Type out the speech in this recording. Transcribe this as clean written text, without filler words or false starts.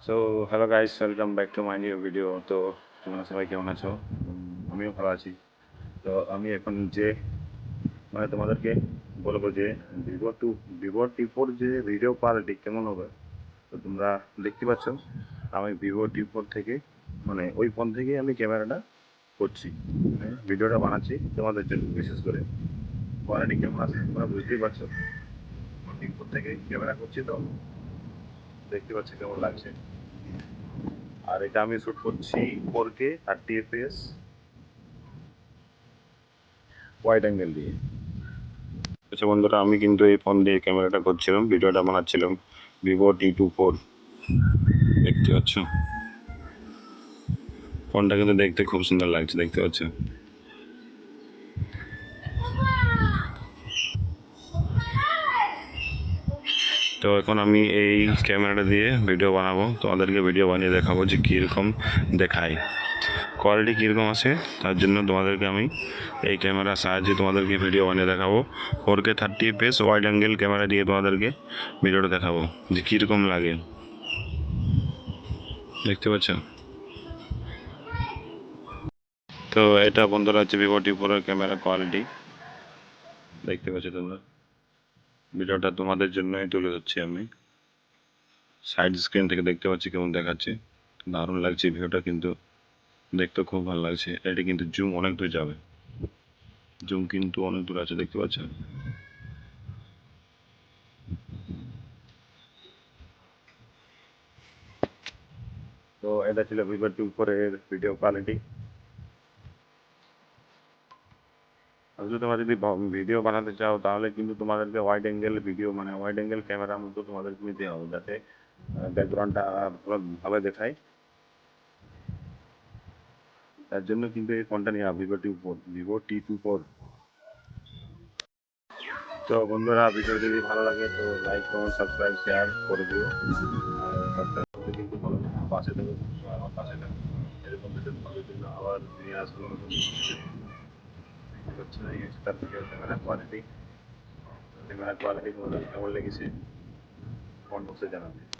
So hello guys, welcome back to my new video. তো তোমরা সবাই কেমন আছো? আমিও ভালো আছি। তো আমি এখন যে তোমাদেরকে বলবো যে ভিভো টি4 যে ভিডিও কোয়ালিটি কেমন হবে। তো তোমরা দেখতে পাচ্ছ আমি ভিভো টি4 থেকে ওই ফোন থেকেই আমি ক্যামেরাটা করছি, ভিডিওটা বানাচ্ছি তোমাদের জন্য। বিশেষ করে কোয়ালিটি কেমন আছে তোমরা বুঝতেই পারছো। টি4 থেকে ক্যামেরা করছি, তো দেখতে পাচ্ছি কেমন লাগছে। আর এটা আমি শুট করছি 4K 30 fps ওয়াইড অ্যাঙ্গেল দিয়ে। আচ্ছা বন্ধুরা, আমি কিন্তু এই ফোন দিয়ে ক্যামেরাটা করছিলাম, ভিডিওটা বানাচ্ছিলাম ভিভো টি4। দেখতে পাচ্ছ ফোনটা কিন্তু দেখতে খুব সুন্দর লাগছে, দেখতে পাচ্ছ। তো এখন আমি এই ক্যামেরাটা দিয়ে ভিডিও বানাবো, তোমাদেরকে ভিডিও বানিয়ে দেখাবো যে কীরকম দেখায়, কোয়ালিটি কীরকম আছে। তার জন্য তোমাদেরকে আমি এই ক্যামেরার সাহায্যে তোমাদেরকে ভিডিও বানিয়ে দেখাবো। 4K 30 fps wide angle camera দিয়ে তোমাদেরকে ভিডিওটা দেখাবো যে কীরকম লাগে, দেখতে পাচ্ছ। তো এটা বন্ধুরা হচ্ছে ভিভো টি4 ক্যামেরা কোয়ালিটি, দেখতে পাচ্ছ তোমরা। ভিডিওটা তোমাদের জন্যই তুলে ধরছি আমি। সাইড স্ক্রিন থেকে দেখতে পাচ্ছি কেমন দেখাচ্ছে, দারুণ লাগছে ভিডিওটা, কিন্তু দেখতে খুব ভালো লাগছে। এটা কিন্তু জুম অনেক দূর যাবে, জুম কিন্তু অনেক দূর আছে, দেখতে পাচ্ছ। তো এটা ছিল ভিভো টি4 এর ভিডিও কোয়ালিটি। আর যদি তোমরা যদি ভিডিও বানাতে চাও তাহলে কিন্তু তোমাদেরকে wide angle video wide angle ক্যামেরার মতো তোমাদেরকে নিতে হবে, যাতে ব্যাকগ্রাউন্ডটা ভালো দেখায়। তার জন্য কিন্তু এই ফোনটা নেওয়া ভিভো টি4। তো বন্ধুরা, ভিডিও যদি ভালো লাগে তো লাইক কমেন্ট সাবস্ক্রাইব শেয়ার করে দিও। আর সাবস্ক্রাইব করতে কিন্তু বলো, পাশে থাকো, আমার পাশে থাকো। এরকম ভিডিও তোমাদের জন্য আবার নিয়ে আসবো নতুন। হচ্ছে এই হচ্ছে তার ভিডিও ক্যামেরা কোয়ালিটি তোমাদের কেমন লেগেছে কমেন্ট বক্সে জানাবে।